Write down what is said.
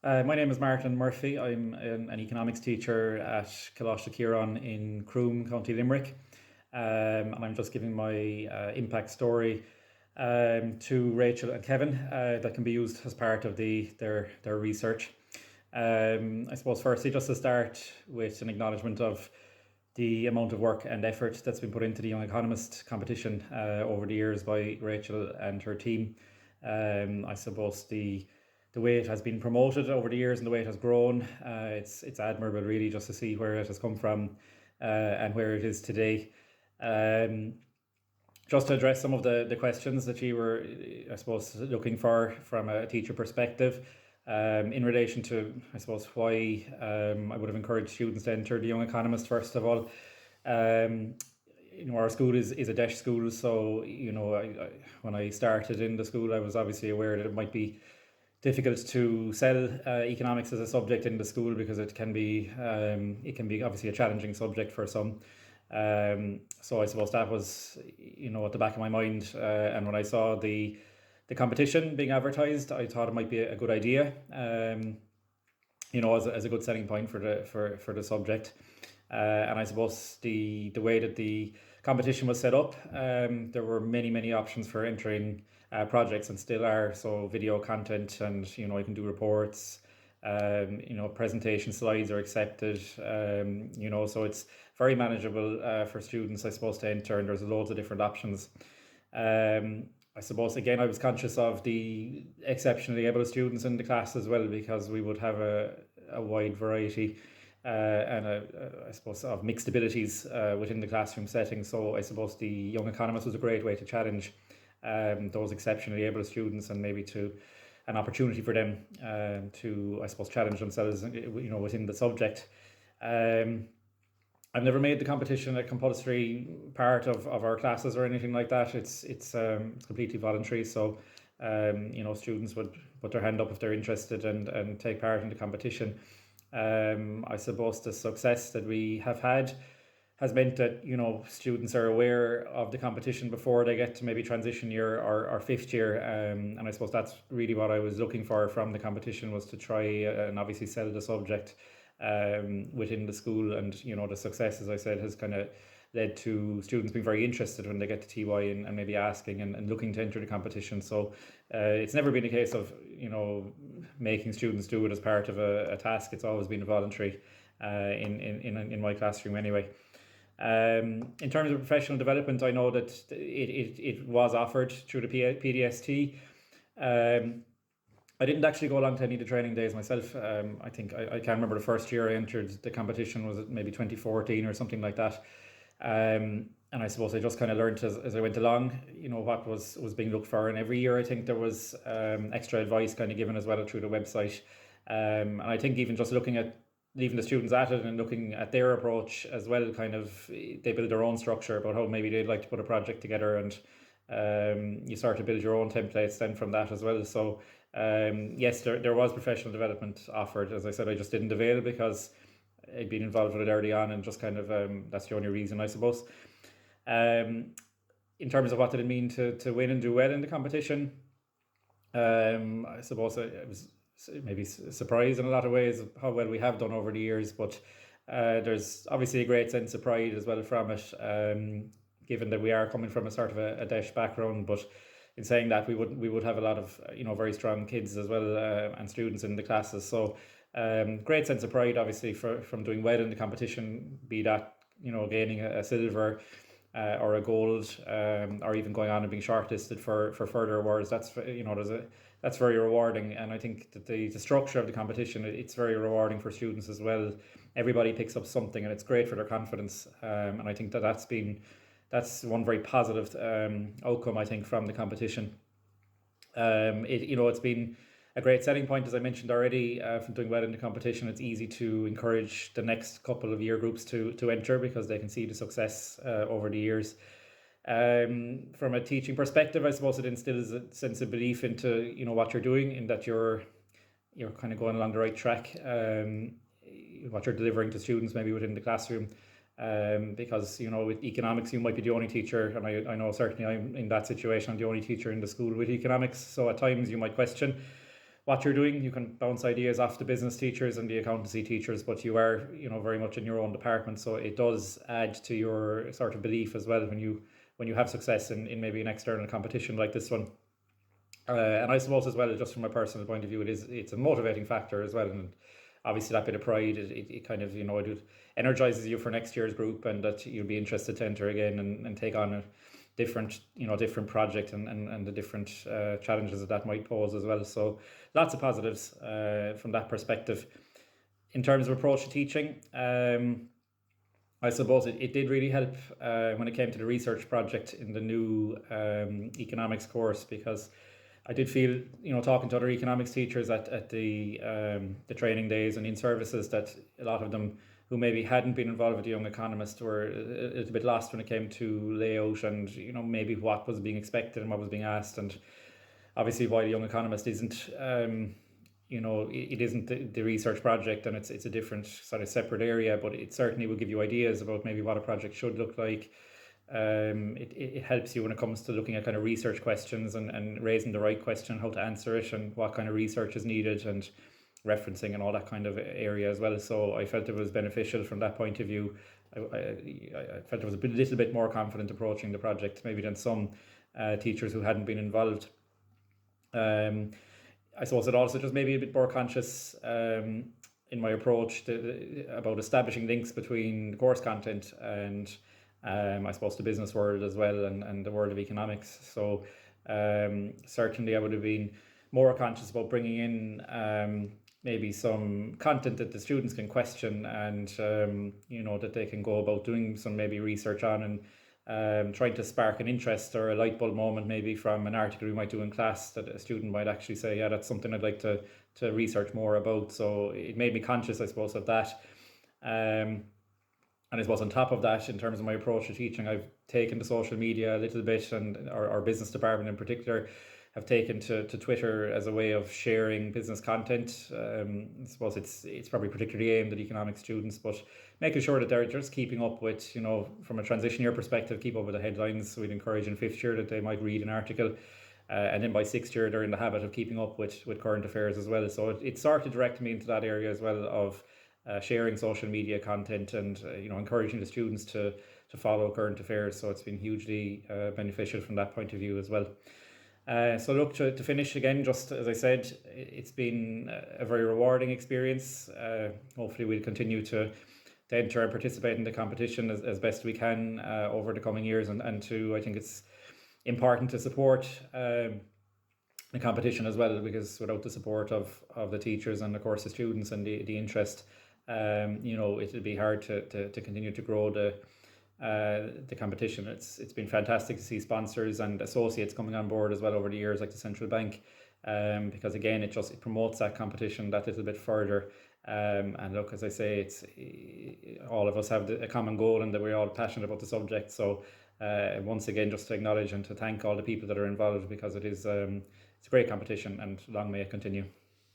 My name is Martin Murphy. I'm an economics teacher at Coláiste Ciarán in Croom, County Limerick. And I'm just giving my impact story to Rachel and Kevin that can be used as part of their research. I suppose firstly, just to start with an acknowledgement of the amount of work and effort that's been put into the Young Economist competition over the years by Rachel and her team. I suppose the way it has been promoted over the years and the way it has grown, it's admirable really just to see where it has come from and where it is today. Just to address some of the questions that you were, I suppose, looking for from a teacher perspective, in relation to, I suppose, why I would have encouraged students to enter the Young Economist, first of all. Our school is a DEIS school, so, when I started in the school, I was obviously aware that it might be difficult to sell economics as a subject in the school because it can be obviously a challenging subject for some. So I suppose that was at the back of my mind, and when I saw the competition being advertised, I thought it might be a good idea. As a good selling point for the subject. And I suppose the way that the competition was set up, there were many options for entering projects, and still are. So video content, and you can do reports. Presentation slides are accepted. So it's very manageable for students, I suppose, to enter, and there's loads of different options. I suppose, again, I was conscious of the exceptionally able students in the class as well, because we would have a wide variety and I suppose of mixed abilities within the classroom setting. So I suppose the Young Economist was a great way to challenge those exceptionally able students, and maybe to an opportunity for them to, I suppose, challenge themselves within the subject. I've never made the competition a compulsory part of our classes or anything like that. It's completely voluntary. So students would put their hand up if they're interested and take part in the competition. I suppose the success that we have had has meant that students are aware of the competition before they get to maybe transition year or fifth year, and I suppose that's really what I was looking for from the competition, was to try and obviously sell the subject within the school. And the success, as I said, has kind of led to students being very interested when they get to TY, and maybe asking and looking to enter the competition. So it's never been a case of making students do it as part of a task. It's always been voluntary in my classroom anyway. In terms of professional development, I know that it was offered through the PDST. I didn't actually go along to any of the training days myself. I think I can't remember the first year I entered the competition, was it maybe 2014 or something like that. And I suppose I just kind of learned as I went along, what was being looked for. And every year I think there was extra advice kind of given as well through the website. And I think even just looking at leaving the students at it and looking at their approach as well, kind of they build their own structure about how maybe they'd like to put a project together, and you start to build your own templates then from that as well. So yes, there was professional development offered. As I said, I just didn't avail because I'd been involved with it early on, and just kind of that's the only reason, I suppose. In terms of what did it mean to win and do well in the competition, I suppose it was maybe surprised in a lot of ways of how well we have done over the years, but there's obviously a great sense of pride as well from it, given that we are coming from a sort of a DEIS background. But in saying that, we would have a lot of very strong kids as well, and students in the classes. So great sense of pride, obviously, from doing well in the competition, be that gaining a silver or a gold, or even going on and being shortlisted for further awards. That's that's very rewarding. And I think that the structure of the competition, it's very rewarding for students as well. Everybody picks up something, and it's great for their confidence. And I think that's one very positive outcome, I think, from the competition. It's been a great selling point, as I mentioned already, from doing well in the competition. It's easy to encourage the next couple of year groups to enter, because they can see the success over the years. From a teaching perspective, I suppose it instills a sense of belief into what you're doing, in that you're kind of going along the right track, what you're delivering to students maybe within the classroom. Because with economics you might be the only teacher, and I know certainly I'm in that situation. I'm the only teacher in the school with economics, so at times you might question what you're doing. You can bounce ideas off the business teachers and the accountancy teachers, but you are, very much in your own department. So it does add to your sort of belief as well when you have success in maybe an external competition like this one. And I suppose as well, just from a personal point of view, it's a motivating factor as well. And obviously that bit of pride, it kind of, it energizes you for next year's group, and that you'll be interested to enter again and take on a different project, and the different challenges that might pose as well. So lots of positives from that perspective. In terms of approach to teaching, I suppose it did really help when it came to the research project in the new economics course, because I did feel, talking to other economics teachers at the training days and in services, that a lot of them who maybe hadn't been involved with the Young Economist were a little bit lost when it came to layout and, maybe what was being expected and what was being asked. And obviously why the Young Economist isn't, it isn't the research project, and it's a different sort of separate area, but it certainly will give you ideas about maybe what a project should look like. It helps you when it comes to looking at kind of research questions and raising the right question, how to answer it, and what kind of research is needed, and referencing and all that kind of area as well. So I felt it was beneficial from that point of view. I felt I was a little bit more confident approaching the project maybe than some teachers who hadn't been involved. I suppose it also just maybe a bit more conscious in my approach about establishing links between the course content and I suppose the business world as well, and the world of economics. So certainly I would have been more conscious about bringing in maybe some content that the students can question, and that they can go about doing some maybe research on, and trying to spark an interest or a light bulb moment maybe from an article we might do in class, that a student might actually say, yeah, that's something I'd like to research more about. So it made me conscious, I suppose, of that. And I suppose on top of that, in terms of my approach to teaching, I've taken to social media a little bit, and our business department in particular have taken to Twitter as a way of sharing business content. I suppose it's probably particularly aimed at economics students, but making sure that they're just keeping up with, from a transition year perspective, keep up with the headlines. So we'd encourage in fifth year that they might read an article. And then by sixth year, they're in the habit of keeping up with current affairs as well. So it started directing me into that area as well of sharing social media content, and encouraging the students to follow current affairs. So it's been hugely beneficial from that point of view as well. So look, to finish again, just as I said, it's been a very rewarding experience. Hopefully we'll continue to enter and participate in the competition as best we can over the coming years, and I think it's important to support the competition as well, because without the support of the teachers and of course the students and the interest, it'll be hard to continue to grow the competition. It's been fantastic to see sponsors and associates coming on board as well over the years, like the central bank, because again it promotes that competition that little bit further. And look, as I say, it's all of us have a common goal, and that we're all passionate about the subject. So once again, just to acknowledge and to thank all the people that are involved, because it's a great competition, and long may it continue.